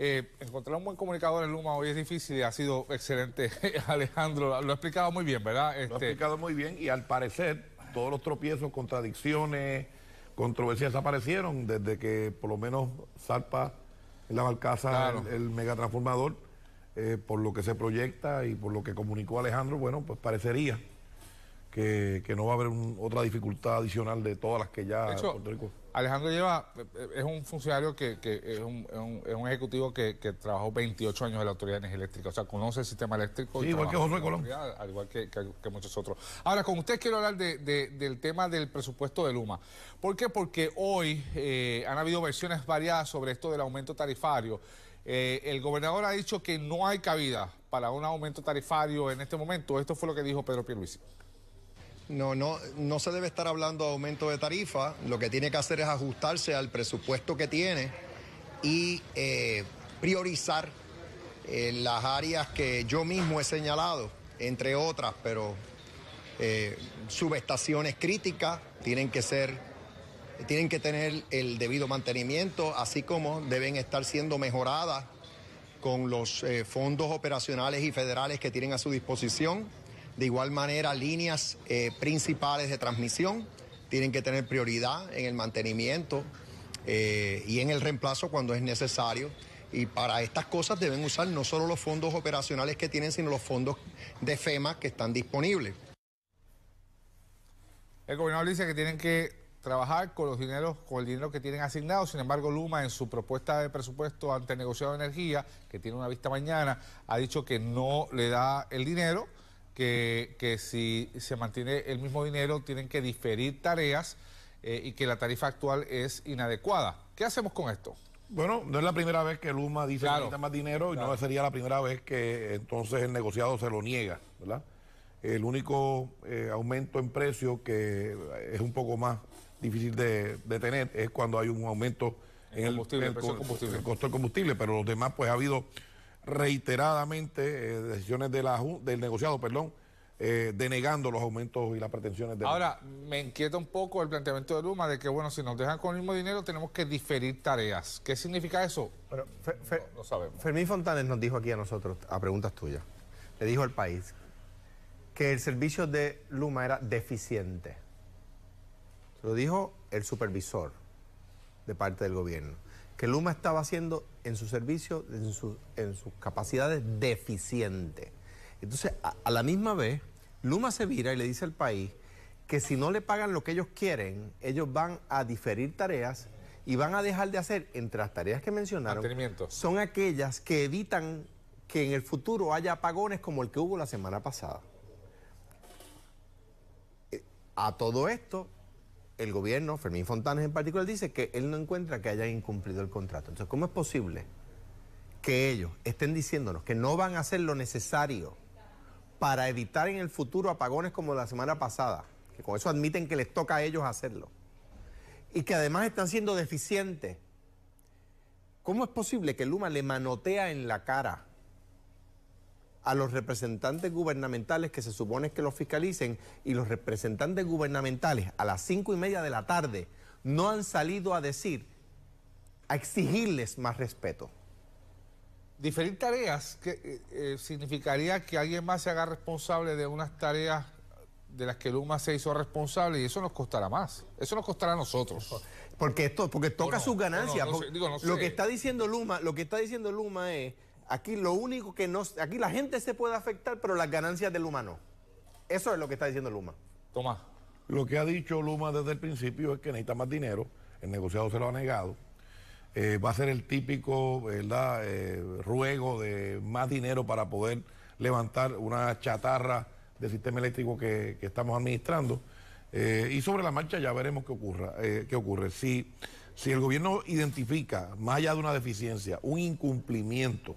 Encontrar un buen comunicador en Luma hoy es difícil y ha sido excelente. Alejandro, lo ha explicado muy bien, ¿verdad? Lo ha explicado muy bien y al parecer todos los tropiezos, contradicciones, controversias aparecieron desde que por lo menos zarpa en la barcaza claro. el megatransformador, por lo que se proyecta y por lo que comunicó Alejandro, bueno, pues parecería que no va a haber otra dificultad adicional de todas las que ya de hecho, Puerto Rico. Alejandro es un funcionario que es un ejecutivo que trabajó 28 años en la Autoridad de Energía Eléctrica, o sea, conoce el sistema eléctrico. Sí, igual que Josué Colón. Al igual que muchos otros. Ahora, con usted quiero hablar del tema del presupuesto de Luma. ¿Por qué? Porque hoy han habido versiones variadas sobre esto del aumento tarifario. El gobernador ha dicho que no hay cabida para un aumento tarifario en este momento. Esto fue lo que dijo Pedro Pierluisi. No se debe estar hablando de aumento de tarifa. Lo que tiene que hacer es ajustarse al presupuesto que tiene y priorizar las áreas que yo mismo he señalado, entre otras, pero subestaciones críticas tienen que tener el debido mantenimiento, así como deben estar siendo mejoradas con los fondos operacionales y federales que tienen a su disposición. De igual manera, líneas principales de transmisión tienen que tener prioridad en el mantenimiento y en el reemplazo cuando es necesario. Y para estas cosas deben usar no solo los fondos operacionales que tienen, sino los fondos de FEMA que están disponibles. El gobernador dice que tienen que trabajar con el dinero que tienen asignado. Sin embargo, Luma, en su propuesta de presupuesto ante el negociado de energía, que tiene una vista mañana, ha dicho que no le da el dinero, que si se mantiene el mismo dinero tienen que diferir tareas y que la tarifa actual es inadecuada. ¿Qué hacemos con esto? Bueno, no es la primera vez que Luma dice que necesita más dinero y no sería la primera vez que entonces el negociado se lo niega, ¿verdad? El único aumento en precio que es un poco más difícil de tener es cuando hay un aumento en el costo del combustible, pero los demás pues ha habido reiteradamente decisiones del negociado, denegando los aumentos y las pretensiones de Ahora, me inquieta un poco el planteamiento de Luma de que, bueno, si nos dejan con el mismo dinero tenemos que diferir tareas. ¿Qué significa eso? Bueno, no sabemos. Fermín Fontanes nos dijo aquí a nosotros, a preguntas tuyas, le dijo al país que el servicio de Luma era deficiente. Se lo dijo el supervisor de parte del gobierno, que Luma estaba haciendo en su servicio, en sus capacidades, deficiente. Entonces, a la misma vez, Luma se vira y le dice al país que si no le pagan lo que ellos quieren, ellos van a diferir tareas y van a dejar de hacer, entre las tareas que mencionaron, son aquellas que evitan que en el futuro haya apagones como el que hubo la semana pasada. A todo esto, el gobierno, Fermín Fontanes en particular, dice que él no encuentra que hayan incumplido el contrato. Entonces, ¿cómo es posible que ellos estén diciéndonos que no van a hacer lo necesario para evitar en el futuro apagones como la semana pasada, que con eso admiten que les toca a ellos hacerlo, y que además están siendo deficientes? ¿Cómo es posible que Luma le manotea en la cara a los representantes gubernamentales que se supone que los fiscalicen, y los representantes gubernamentales a las 5:30 de la tarde no han salido a decir, a exigirles más respeto? Diferir tareas que significaría que alguien más se haga responsable de unas tareas de las que Luma se hizo responsable, y eso nos costará más. Eso nos costará a nosotros. Porque toca sus ganancias. No sé. Lo que está diciendo Luma es, aquí lo único que no, aquí la gente se puede afectar, pero las ganancias de Luma no. Eso es lo que está diciendo Luma. Tomás. Lo que ha dicho Luma desde el principio es que necesita más dinero, el negociado se lo ha negado. Va a ser el típico, ¿verdad?, ruego de más dinero para poder levantar una chatarra del sistema eléctrico que estamos administrando. Y sobre la marcha ya veremos qué ocurre. Si el gobierno identifica, más allá de una deficiencia, un incumplimiento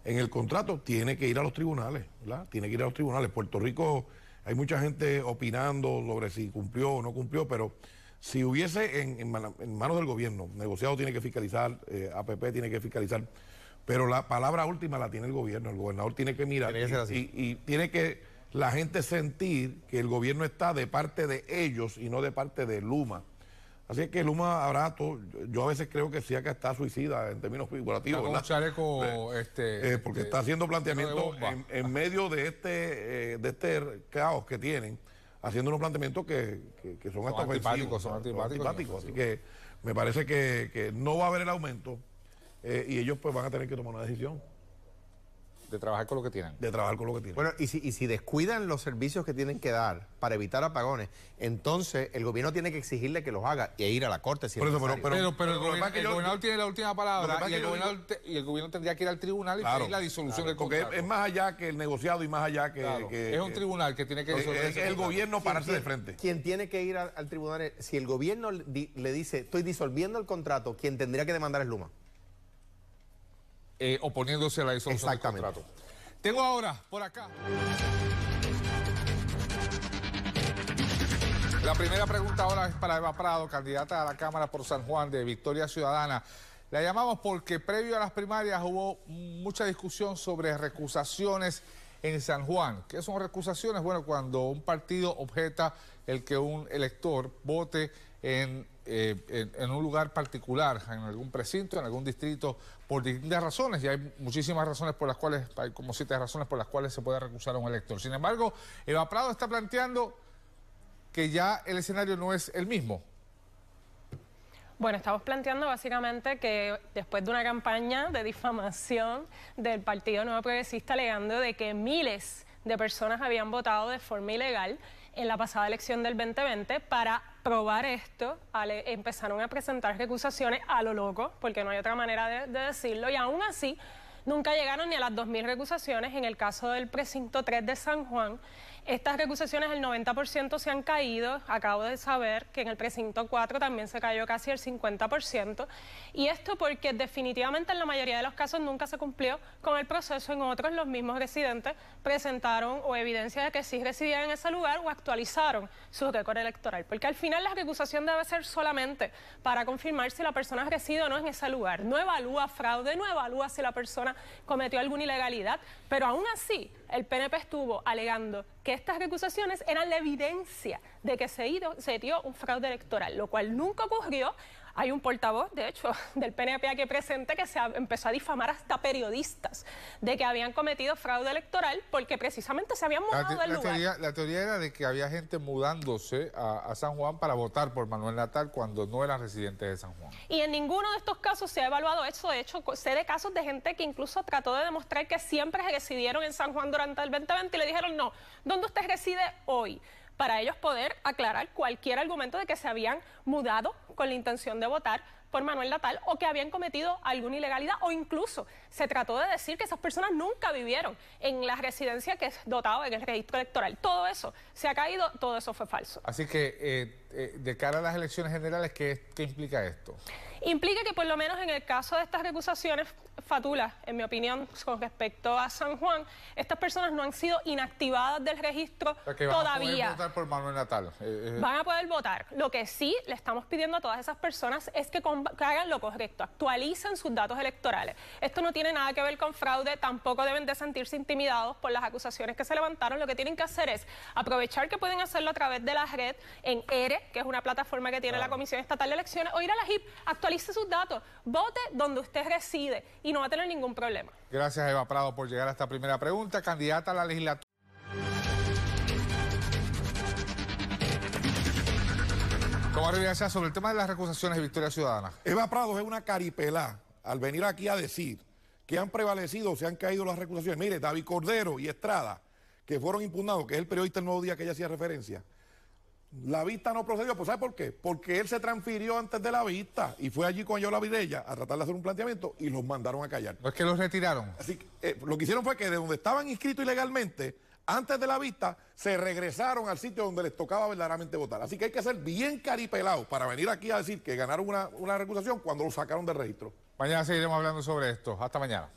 en el contrato, tiene que ir a los tribunales, ¿verdad? Tiene que ir a los tribunales. Puerto Rico, hay mucha gente opinando sobre si cumplió o no cumplió, pero si hubiese en manos del gobierno, negociado tiene que fiscalizar, APP tiene que fiscalizar, pero la palabra última la tiene el gobierno. El gobernador tiene que mirar y tiene que la gente sentir que el gobierno está de parte de ellos y no de parte de Luma. Así que Luma habrá todo. Yo a veces creo que sí, acá está suicida en términos figurativos. Está con un chaleco, porque está haciendo planteamientos en medio de este caos que tienen, haciendo unos planteamientos que son hasta ofensivos. Son antipáticos. Así que me parece que no va a haber el aumento y ellos pues van a tener que tomar una decisión. De trabajar con lo que tienen. De trabajar con lo que tienen. Bueno, y si descuidan los servicios que tienen que dar para evitar apagones, entonces el gobierno tiene que exigirle que los haga e ir a la corte. Si pero el gobernador tiene la última palabra y el gobierno tendría que ir al tribunal y pedir la disolución del contrato. Porque es más allá que el negociado y más allá que es un tribunal que tiene que resolver. Es el gobierno pararse de frente. Quien tiene que ir al tribunal, si el gobierno le dice, estoy disolviendo el contrato, quien tendría que demandar es Luma. Oponiéndose a la disolución del contrato. Tengo ahora, por acá, la primera pregunta ahora es para Eva Prado, candidata a la Cámara por San Juan de Victoria Ciudadana. La llamamos porque previo a las primarias hubo mucha discusión sobre recusaciones en San Juan. ¿Qué son recusaciones? Bueno, cuando un partido objeta el que un elector vote en un lugar particular, en algún precinto, en algún distrito, por distintas razones, y hay muchísimas razones por las cuales, hay como 7 razones por las cuales se puede recusar a un elector. Sin embargo, Eva Prado está planteando que ya el escenario no es el mismo. Bueno, estamos planteando básicamente que después de una campaña de difamación del Partido Nuevo Progresista alegando de que miles de personas habían votado de forma ilegal en la pasada elección del 2020, para probar esto, empezaron a presentar recusaciones a lo loco, porque no hay otra manera de decirlo, y aún así nunca llegaron ni a las 2.000 recusaciones. En el caso del precinto 3 de San Juan, estas recusaciones el 90% se han caído. Acabo de saber que en el precinto 4 también se cayó casi el 50%. Y esto porque definitivamente en la mayoría de los casos nunca se cumplió con el proceso. En otros los mismos residentes presentaron o evidencia de que sí residían en ese lugar o actualizaron su récord electoral. Porque al final la recusación debe ser solamente para confirmar si la persona reside o no en ese lugar. No evalúa fraude, no evalúa si la persona cometió alguna ilegalidad, pero aún así el PNP estuvo alegando que estas recusaciones eran la evidencia de que se dio un fraude electoral, lo cual nunca ocurrió. Hay un portavoz, de hecho, del PNP aquí presente que empezó a difamar hasta periodistas de que habían cometido fraude electoral porque precisamente se habían mudado del lugar. La teoría era de que había gente mudándose a San Juan para votar por Manuel Natal cuando no eran residentes de San Juan. Y en ninguno de estos casos se ha evaluado eso. De hecho, sé de casos de gente que incluso trató de demostrar que siempre residieron en San Juan durante el 2020 y le dijeron, no, ¿dónde usted reside hoy? Para ellos poder aclarar cualquier argumento de que se habían mudado con la intención de votar por Manuel Natal o que habían cometido alguna ilegalidad, o incluso se trató de decir que esas personas nunca vivieron en la residencia que es dotada en el registro electoral. Todo eso se ha caído, todo eso fue falso. Así que de cara a las elecciones generales, ¿qué implica esto? Implica que por lo menos en el caso de estas recusaciones fatulas, en mi opinión, con respecto a San Juan, estas personas no han sido inactivadas del registro todavía. Van a poder votar por Manuel Natal. Van a poder votar. Lo que sí le estamos pidiendo a todas esas personas es que hagan lo correcto, actualicen sus datos electorales. Esto no tiene nada que ver con fraude, tampoco deben de sentirse intimidados por las acusaciones que se levantaron. Lo que tienen que hacer es aprovechar que pueden hacerlo a través de la red en ERE, que es una plataforma que tiene la Comisión Estatal de Elecciones, o ir a la JIP, actualice sus datos, vote donde usted reside y no va a tener ningún problema. Gracias, Eva Prado, por llegar a esta primera pregunta. Candidata a la legislatura. ¿Cómo reacciona sobre el tema de las recusaciones de Victoria Ciudadana? Eva Prado es una caripelá al venir aquí a decir que han prevalecido o se han caído las recusaciones. Mire, David Cordero y Estrada, que fueron impugnados, que es el periodista del Nuevo Día que ella hacía referencia, la vista no procedió. Pues ¿sabe por qué? Porque él se transfirió antes de la vista y fue allí con Yola Virella a tratar de hacer un planteamiento y los mandaron a callar. ¿No es que los retiraron? Así que lo que hicieron fue que de donde estaban inscritos ilegalmente, antes de la vista, se regresaron al sitio donde les tocaba verdaderamente votar. Así que hay que ser bien caripelados para venir aquí a decir que ganaron una recusación cuando lo sacaron del registro. Mañana seguiremos hablando sobre esto. Hasta mañana.